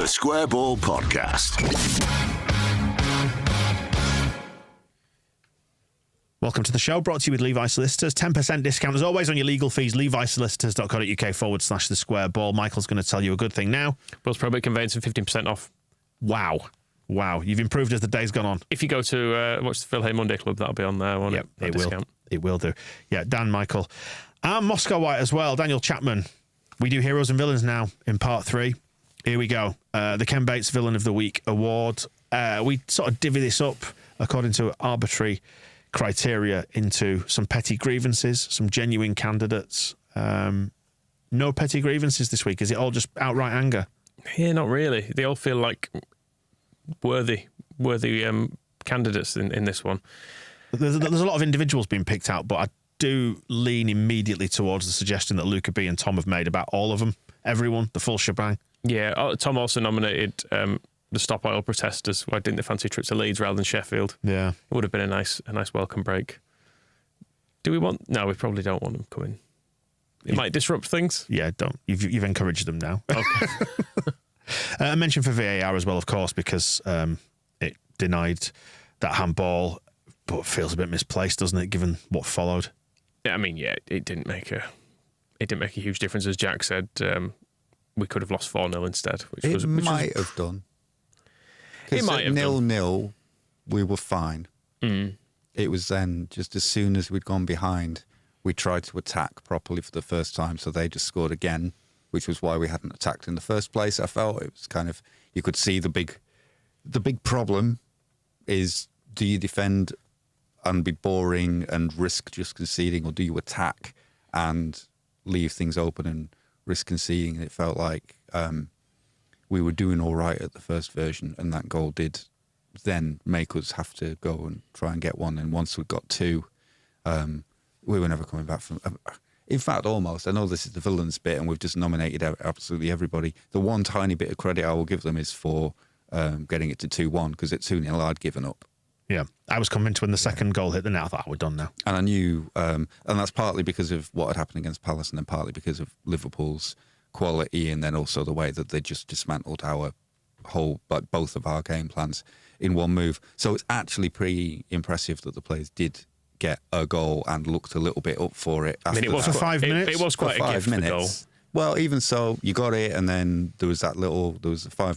The Square Ball Podcast. Welcome to the show, brought to you with Levi Solicitors. 10% discount, as always, on your legal fees. levisolicitors.co.uk/the square ball. Michael's going to tell you a good thing now. Will's Probate Conveyancing 15% off. Wow. You've improved as the day's gone on. If you go to watch the Phil Hay Monday Club, that'll be on there, won't it? It will. Discount. It will do. Yeah, Dan, Michael. And Moscow White as well. Daniel Chapman. We do Heroes and Villains now in part 3. Here we go. The Ken Bates Villain of the Week award. We sort of divvy this up according to arbitrary criteria into some petty grievances, some genuine candidates. No petty grievances this week. Is it all just outright anger? Yeah, not really. They all feel like worthy candidates in this one. There's a lot of individuals being picked out, but I do lean immediately towards the suggestion that Luca B and Tom have made about all of them, everyone, the full shebang. Yeah, Tom also nominated the Stop Oil protesters. Why didn't they fancy a trip to Leeds rather than Sheffield? Yeah, it would have been a nice welcome break. Do we want? No, we probably don't want them coming. It might disrupt things. Yeah, don't. You've encouraged them now. Okay. I mentioned for VAR as well, of course, because it denied that handball, but feels a bit misplaced, doesn't it, given what followed? Yeah, I mean, it didn't make a huge difference, as Jack said. We could have lost 4-0 instead. Which might have done. It might have 0-0, we were fine. Mm. It was then, just as soon as we'd gone behind, we tried to attack properly for the first time, so they just scored again, which was why we hadn't attacked in the first place. I felt it was kind of, you could see the big problem is, do you defend and be boring and risk just conceding, or do you attack and leave things open and risk conceding? And it felt like we were doing all right at the first version, and that goal did then make us have to go and try and get one. And once we got 2, we were never coming back from. In fact, almost. I know this is the villains bit, and we've just nominated absolutely everybody. The one tiny bit of credit I will give them is for getting it to 2-1, because at 2-0 I'd given up. Yeah, I was convinced when the second goal hit the net, I thought, we're done now. And I knew, and that's partly because of what had happened against Palace, and then partly because of Liverpool's quality, and then also the way that they just dismantled our whole, but both of our game plans in one move. So it's actually pretty impressive that the players did get a goal and looked a little bit up for it. I mean, it was for 5 minutes. It was quite a gift, 5 minutes. the goal. Well, even so, you got it, and then there was 5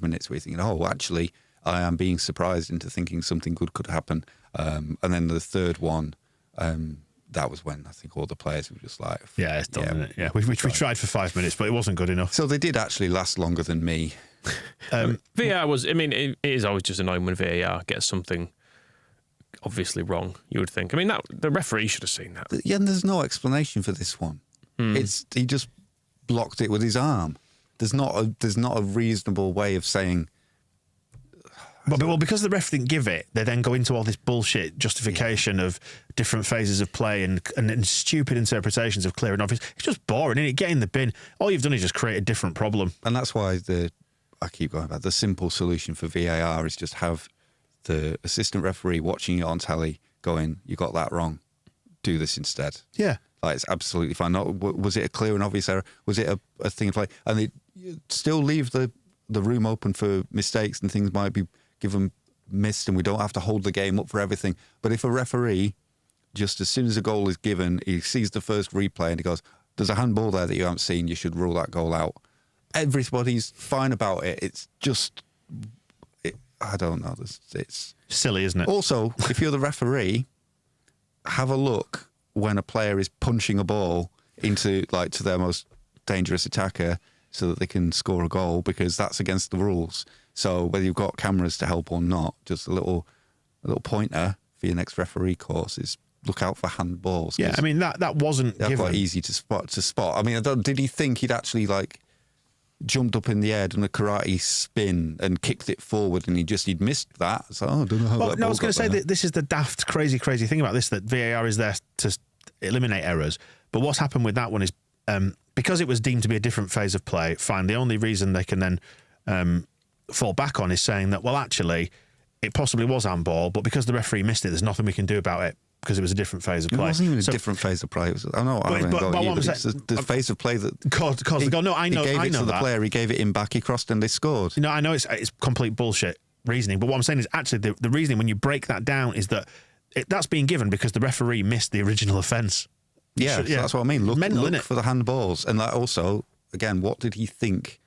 minutes where you're thinking, oh, actually, I am being surprised into thinking something good could happen. And then the third one, that was when I think all the players were just like... Yeah, it's done, isn't it? Yeah, we tried for 5 minutes, but it wasn't good enough. So they did actually last longer than me. VAR was... I mean, it is always just annoying when VAR gets something obviously wrong, you would think. I mean, the referee should have seen that. Yeah, and there's no explanation for this one. He just blocked it with his arm. There's not a reasonable way of saying... Well, because the ref didn't give it, they then go into all this bullshit justification of different phases of play and stupid interpretations of clear and obvious. It's just boring, isn't it? Get in the bin. All you've done is just create a different problem. And that's why I keep going back. The simple solution for VAR is just have the assistant referee watching it on telly going, you got that wrong. Do this instead. Yeah. Like, it's absolutely fine. Was it a clear and obvious error? Was it a thing of play? And they still leave the room open for mistakes, and things might be given missed, and we don't have to hold the game up for everything. But if a referee, just as soon as a goal is given, he sees the first replay and he goes, there's a handball there that you haven't seen, you should rule that goal out. Everybody's fine about it. It's just, I don't know. It's silly, isn't it? Also, if you're the referee, have a look when a player is punching a ball into, like, to their most dangerous attacker so that they can score a goal, because that's against the rules. So whether you've got cameras to help or not, just a little pointer for your next referee course is look out for handballs. Yeah, I mean, that wasn't given. Quite easy to spot. I mean, did he think he'd actually, like, jumped up in the air, done a karate spin and kicked it forward, and he'd missed that? So I don't know how that. No, I was going to say that this is the daft, crazy thing about this, that VAR is there to eliminate errors. But what's happened with that one is because it was deemed to be a different phase of play, fine. The only reason they can then fall back on is saying that, well, actually, it possibly was handball, but because the referee missed it, there's nothing we can do about it. because it was a different phase of It play. wasn't even a different phase of play. It was, I know what I'm but going what I'm it's saying- the phase of play that Cause they go, no, I know, he gave I it know to the that. player, he gave it in back, he crossed and they scored. No, I know it's complete bullshit reasoning, but what I'm saying is actually the reasoning when you break that down is that that's being given because the referee missed the original offence. Yeah, so that's what I mean. Look Mental, innit? for the handballs. And that also, again, what did he think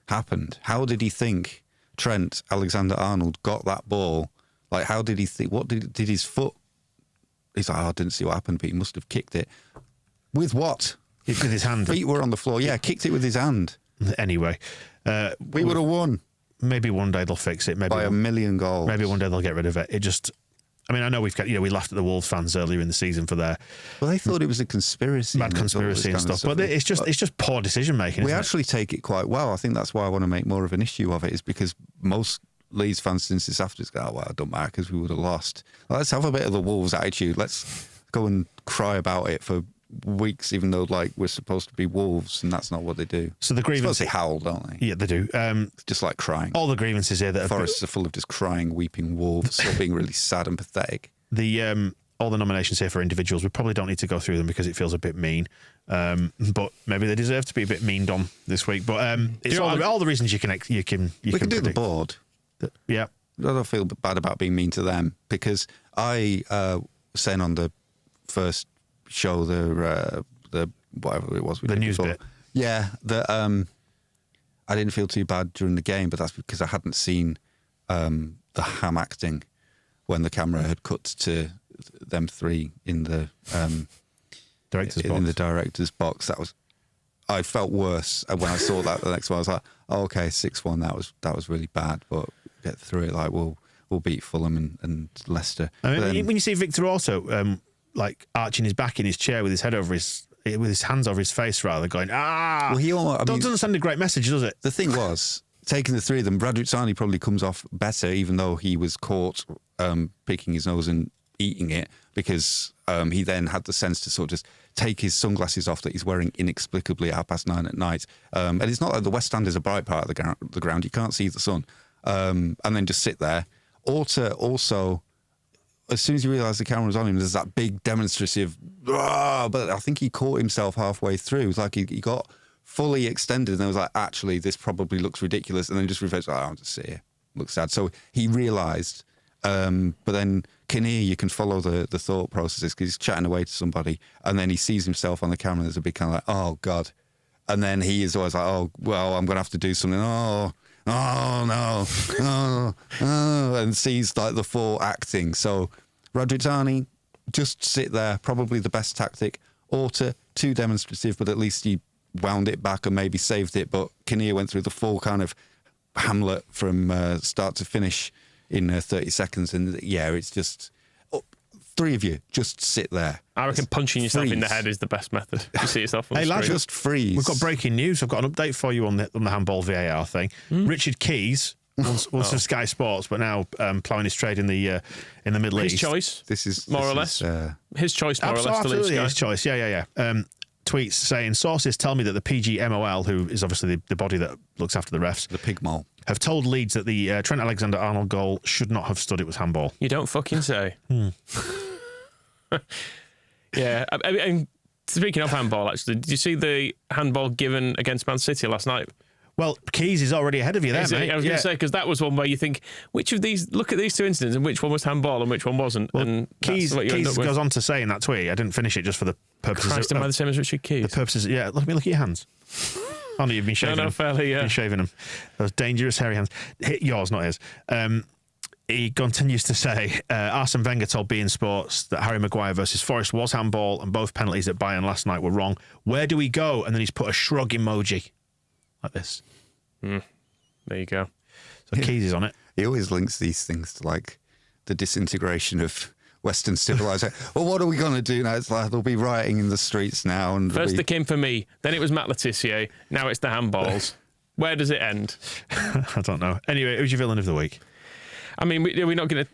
happened? How did he think Trent Alexander-Arnold got that ball? Like, how did he think? What did his foot? He's like, I didn't see what happened, but he must have kicked it. With what? With his hand. Feet were on the floor. Yeah, kicked it with his hand. Anyway. We would have won Maybe one day they'll fix it. Maybe by a million goals. Maybe one day they'll get rid of it. It just... I mean, I know we laughed at the Wolves fans earlier in the season for their Well, they thought it was a conspiracy. mad conspiracy and stuff. But it's just poor decision making. We actually take it quite well. I think that's why I want to make more of an issue of it, is because most Leeds fans since this after go, well, it don't matter because we would have lost. Well, let's have a bit of the Wolves attitude. Let's go and cry about it for weeks, even though like we're supposed to be Wolves, and that's not what they do. So the grievances, they howl, don't they? Yeah, they do. It's just like crying. All the grievances here that Forests are full of just crying, weeping wolves, or being really sad and pathetic. All the nominations here for individuals, we probably don't need to go through them because it feels a bit mean. But maybe they deserve to be a bit meaned on this week. But it's all the reasons you can we can do predict. the board. Yeah. I don't feel bad about being mean to them because I was saying on the first show, the whatever it was, we the did news before, bit. Yeah, that I didn't feel too bad during the game, but that's because I hadn't seen the ham acting when the camera had cut to them three in the director's box. I felt worse when I saw that the next one. I was like, oh, okay, 6-1. That was really bad, but get through it. Like we'll beat Fulham and Leicester. I mean, when you see Victor also like arching his back in his chair with his head over with his hands over his face, rather going doesn't send a great message, does it? The thing was, taking the three of them, Radrizzani probably comes off better, even though he was caught picking his nose and eating it, because he then had the sense to sort of just take his sunglasses off that he's wearing inexplicably at 9:30 at night. And it's not like the West Stand is a bright part of the ground. You can't see the sun. And then just sit there. Orta also, as soon as you realise the camera was on him, there's that big demonstrative, but I think he caught himself halfway through. It was like he got fully extended and I was like, actually, this probably looks ridiculous. And then just reversed, I'll just sit here. Looks sad. So he realised, but then Kinnear, you can follow the thought processes because he's chatting away to somebody and then he sees himself on the camera. There's a big kind of like, oh, God. And then he is always like, oh, well, I'm going to have to do something. Oh, no. And sees like the full acting. So Radrizzani, just sit there, probably the best tactic. Orta, too demonstrative, but at least he wound it back and maybe saved it. But Kinnear went through the full kind of Hamlet from start to finish in 30 seconds. And yeah, it's just three of you just sit there. I reckon punching yourself in the head is the best method. You see yourself on the screen. Just freeze. We've got breaking news. I've got an update for you on the handball VAR thing. Richard Keys, once for Sky Sports, but now ploughing his trade in the Middle East. His choice. This is more or less. His choice, more or less. Absolutely, his choice. Yeah. Tweets saying, sources tell me that the PGMOL, who is obviously the body that looks after the refs, the pig mole, have told Leeds that the Trent Alexander-Arnold goal should not have stood. It was handball. You don't fucking say. Yeah. And speaking of handball, actually, did you see the handball given against Man City last night? Well, Keys is already ahead of you there, mate. I was going to say, because that was one where you think, which of these, look at these two incidents and which one was handball and which one wasn't. Well, and Keys goes on to say in that tweet, I didn't finish it just for the purposes Christ, am I the same as Richard Keys? The purposes, yeah, let me look at your hands. Oh, no, you've been shaving them. Fairly, yeah. You've been shaving them. Those dangerous, hairy hands. Yours, not his. He continues to say, Arsene Wenger told beIN Sports that Harry Maguire versus Forest was handball and both penalties at Bayern last night were wrong. Where do we go? And then he's put a shrug emoji like this. There you go. So Keys is on it. He always links these things to like the disintegration of Western civilization. Well, what are we going to do now? It's like they'll be rioting in the streets now. And first they came for me, then it was Matt Letizia, now it's the handballs. Where does it end? I don't know. Anyway, who's your villain of the week? I mean, we're not going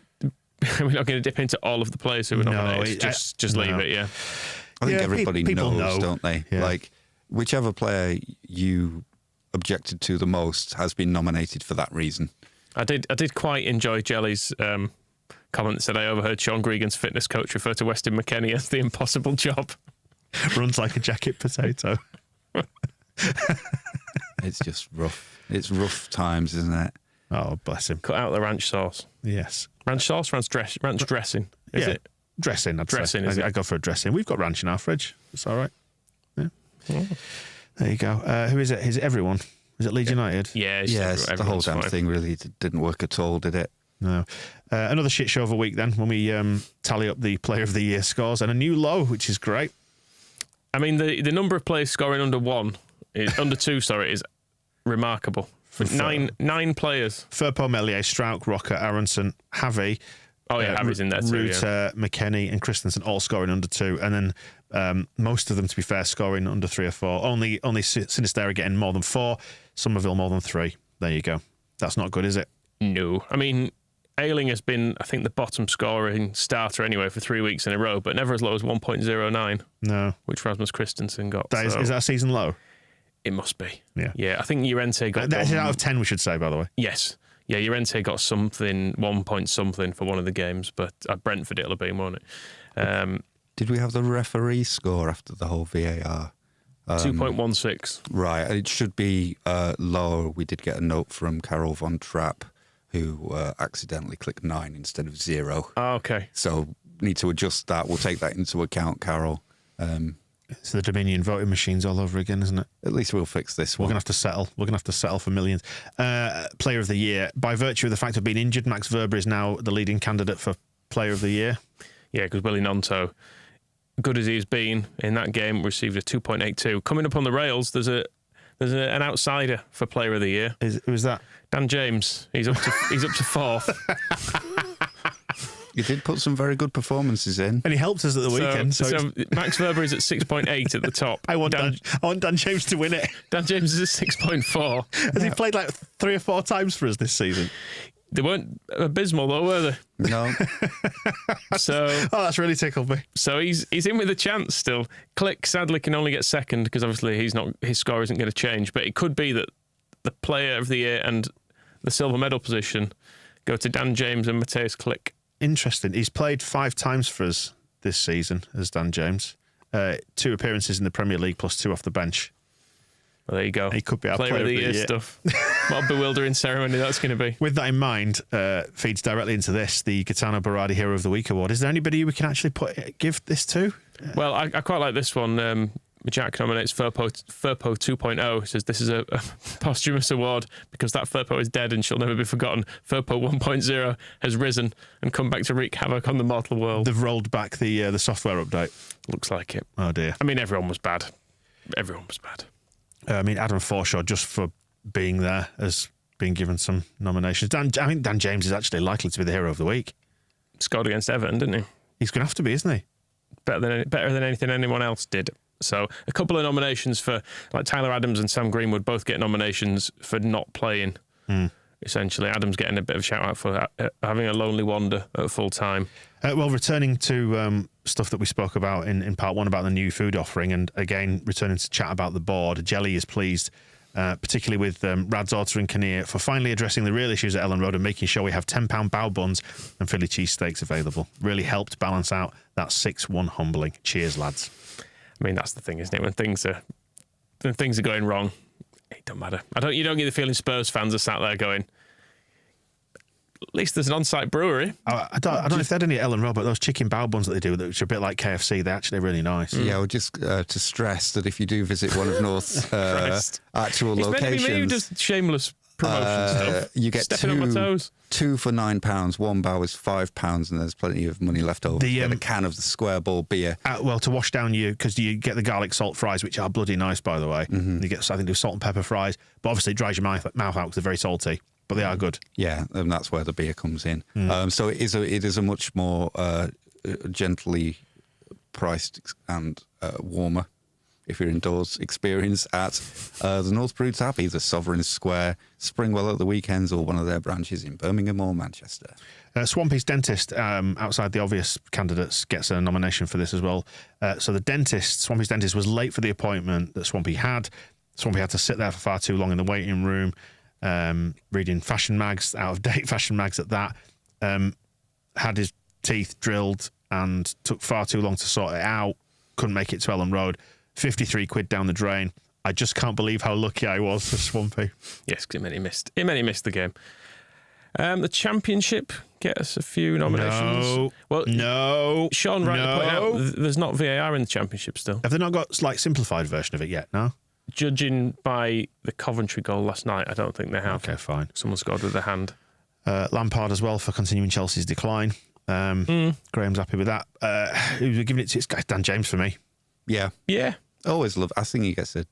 to dip into all of the players who were nominated. Just leave it. Yeah. I think everybody people knows, know. don't they? Yeah. Like whichever player you objected to the most has been nominated for that reason. I did quite enjoy Jelly's comment that said, I overheard Sean Gregan's fitness coach refer to Weston McKennie as the impossible job. Runs like a jacket potato. It's just rough. It's rough times, isn't it? Oh, bless him. Cut out the ranch sauce. Yes. Ranch sauce, ranch dressing. Is it? Dressing, I'd say. Dressing, is it? I go for a dressing. We've got ranch in our fridge. It's all right. Yeah. There you go. Who is it? Is it everyone? Is it Leeds United? Yeah, The whole damn thing really didn't work at all, did it? No. Another shit show of a week then when we tally up the Player of the Year scores and a new low, which is great. I mean, the number of players scoring under two, is remarkable. Nine players. Firpo, Melier, Strauch, Rocker, Aronson, Javi. Oh, yeah, Javi's in there too. Ruter, McKennie, and Christensen all scoring under 2. And then most of them, to be fair, scoring under 3 or 4. Only Sinistera getting more than 4. Somerville more than 3. There you go. That's not good, is it? No. I mean, Ayling has been, I think, the bottom scoring starter anyway for 3 weeks in a row, but never as low as 1.09. No. Which Rasmus Christensen got. Is that a season low? It must be. Yeah. Yeah, I think Llorente got... That's out of 10, we should say, by the way. Yes. Yeah, Llorente got 1 point something for one of the games, but at Brentford it'll have been, won't it? Did we have the referee score after the whole VAR? 2.16. Right, it should be lower. We did get a note from Carol von Trapp, who accidentally clicked 9 instead of 0. Oh, okay. So need to adjust that. We'll take that into account, Carol. It's the Dominion voting machines all over again, isn't it? At least we'll fix this one. We're going to have to settle for millions. Player of the Year. By virtue of the fact of being injured, Max Verber is now the leading candidate for Player of the Year. Yeah, because Willie Gnonto, good as he's been in that game, received a 2.82. Coming up on the rails, there's an outsider for Player of the Year. Who's that? Dan James. He's up to 4th. You did put some very good performances in. And he helped us at the weekend. So Max Verber is at 6.8 at the top. I want Dan James to win it. Dan James is at 6.4. Has he played like 3 or 4 times for us this season? They weren't abysmal though, were they? No. That's really tickled me. So he's in with a chance still. Click sadly can only get second because obviously his score isn't going to change. But it could be that the Player of the Year and the silver medal position go to Dan James and Matthias Click. Interesting. He's played 5 times for us this season as Dan James. 2 appearances in the Premier League plus 2 off the bench. Well, there you go. He could be our Player of the Year stuff. What a bewildering ceremony that's going to be. With that in mind, feeds directly into this, the Gaetano Berardi Hero of the Week award. Is there anybody we can actually give this to? Well, I quite like this one. Jack nominates Firpo 2.0. He says this is a posthumous award because that Firpo is dead and she'll never be forgotten. Firpo 1.0 has risen and come back to wreak havoc on the mortal world. They've rolled back the software update. Looks like it. Oh dear. I mean, everyone was bad. Everyone was bad. I mean, Adam Forshaw, just for being there, has been given some nominations. I think Dan James is actually likely to be the Hero of the Week. Scored against Everton, didn't he? He's going to have to be, isn't he? Better than anything anyone else did. So a couple of nominations for, like Tyler Adams and Sam Greenwood both get nominations for not playing. Essentially, Adams getting a bit of a shout out for having a lonely wander at full time. Well, returning to stuff that we spoke about in part 1 about the new food offering, and again returning to chat about the board, Jelly is pleased, particularly with Rad's Order and Kinnear, for finally addressing the real issues at Ellen Road and making sure we have £10 bao buns and Philly cheesesteaks available. Really helped balance out that 6-1 humbling. Cheers, lads. I mean, that's the thing, isn't it? When things are going wrong, it don't matter. You don't get the feeling Spurs fans are sat there going, at least there's an on-site brewery. I don't know if they had any at Ellen Road, but those chicken bao buns that they do, which are a bit like KFC, they're actually really nice. Yeah, well, just to stress that if you do visit one of North's actual it's locations... It's meant to be me who does shameless promotion stuff. You get Stepping on my toes. 2 for £9, 1 bao is £5, and there's plenty of money left over. You get a can of the Square Ball beer. Well, to wash down because you get the garlic salt fries, which are bloody nice, by the way. You get, I think, salt and pepper fries, but obviously it dries your mouth out because they're very salty. But they are good. Yeah, and that's where the beer comes in. So it is a much more gently priced and warmer, if you're indoors, experience at the North Brew Tap, either Sovereign Square, Springwell at the weekends, or one of their branches in Birmingham or Manchester. Swampy's Dentist, outside the obvious candidates, gets a nomination for this as well. So the dentist, Swampy's Dentist, was late for the appointment that Swampy had. Swampy had to sit there for far too long in the waiting room. Reading fashion mags, out-of-date fashion mags at that. had his teeth drilled and took far too long to sort it out. Couldn't make it to Ellen Road. 53 quid down the drain. I just can't believe how lucky I was for Swampy. Yes, because it meant he missed the game. The Championship, get us a few nominations. No. Sean Wright pointed out there's not VAR in the Championship still. Have they not got like simplified version of it yet? No. Judging by the Coventry goal last night, I don't think they have. Okay, fine. Someone scored with their hand. Lampard as well for continuing Chelsea's decline. Graham's happy with that. Who's giving it to? It's Dan James for me. Yeah. Yeah. Always love. I think he gets a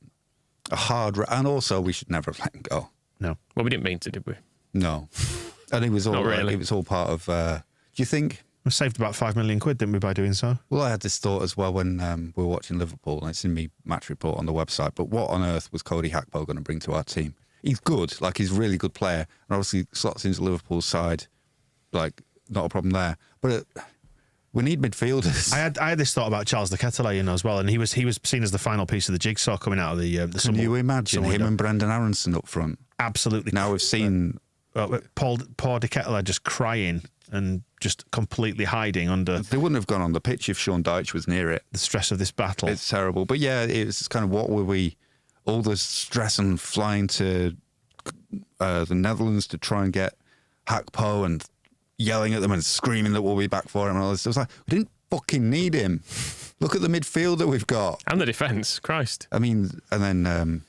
hard. And also, we should never have let him go. No. Well, we didn't mean to, did we? No. And it was all. Not really. It was all part of. Do you think? We saved about 5 million quid, didn't we, by doing so? Well, I had this thought as well when we were watching Liverpool, and it's in my match report on the website. But what on earth was Cody Gakpo going to bring to our team? He's good, like he's a really good player, and obviously slots into Liverpool's side, like not a problem there. But we need midfielders. I had this thought about Charles de Ketelaere, as well, and he was seen as the final piece of the jigsaw coming out of the Can you imagine him and Brendan Aronson up front? Absolutely. Now we've seen poor de Ketelaere just crying and just completely hiding under. They wouldn't have gone on the pitch if Sean Dyche was near it. The stress of this battle. It's terrible. But yeah, it's kind of what were we? All the stress and flying to the Netherlands to try and get Gakpo and yelling at them and screaming that we'll be back for him and all this. It was like, we didn't fucking need him. Look at the midfield that we've got. And the defence. Christ. I mean, and then,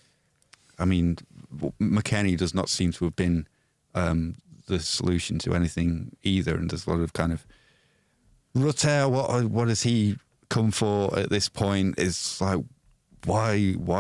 McKennie does not seem to have been the solution to anything either. And there's a lot of kind of Rutter, what has he come for at this point? It's like, why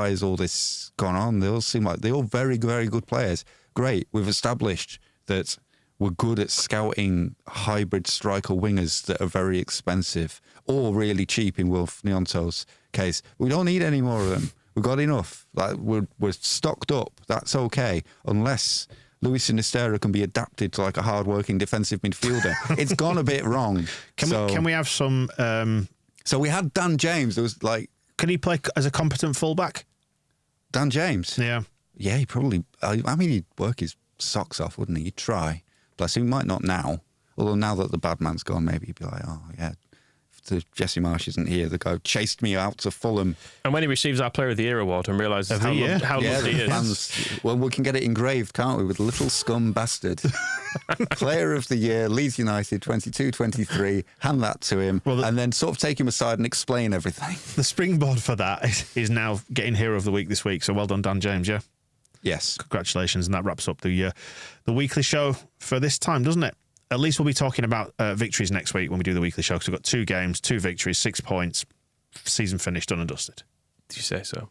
is all this gone on? They all seem like they're all very, very good players. Great. We've established that we're good at scouting hybrid striker wingers that are very expensive or really cheap in Wilf Gnonto's case. We don't need any more of them. We've got enough. Like we're stocked up. That's okay. Unless Luis Sinisterra can be adapted to like a hard-working defensive midfielder. It's gone a bit wrong. Can we have some... So we had Dan James. There was like... Can he play as a competent fullback? Dan James? Yeah. Yeah, he probably... I mean, he'd work his socks off, wouldn't he? He'd try. Bless him. He might not now. Although now that the bad man's gone, maybe he'd be like, oh, yeah, if Jesse Marsh isn't here, the guy chased me out to Fulham. And when he receives our Player of the Year award and realises how lovely he is. Fans, well, we can get it engraved, can't we, with little scum bastard. Player of the Year, Leeds United, 22-23, hand that to him, and then sort of take him aside and explain everything. The springboard for that is now getting Hero of the Week this week, so well done, Dan James, yeah? Yes. Congratulations, and that wraps up the weekly show for this time, doesn't it? At least we'll be talking about victories next week when we do the weekly show, because we've got 2 games, 2 victories, 6 points, season finished, done and dusted. Did you say so?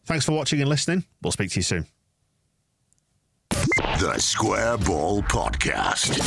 Thanks for watching and listening. We'll speak to you soon. The Square Ball Podcast.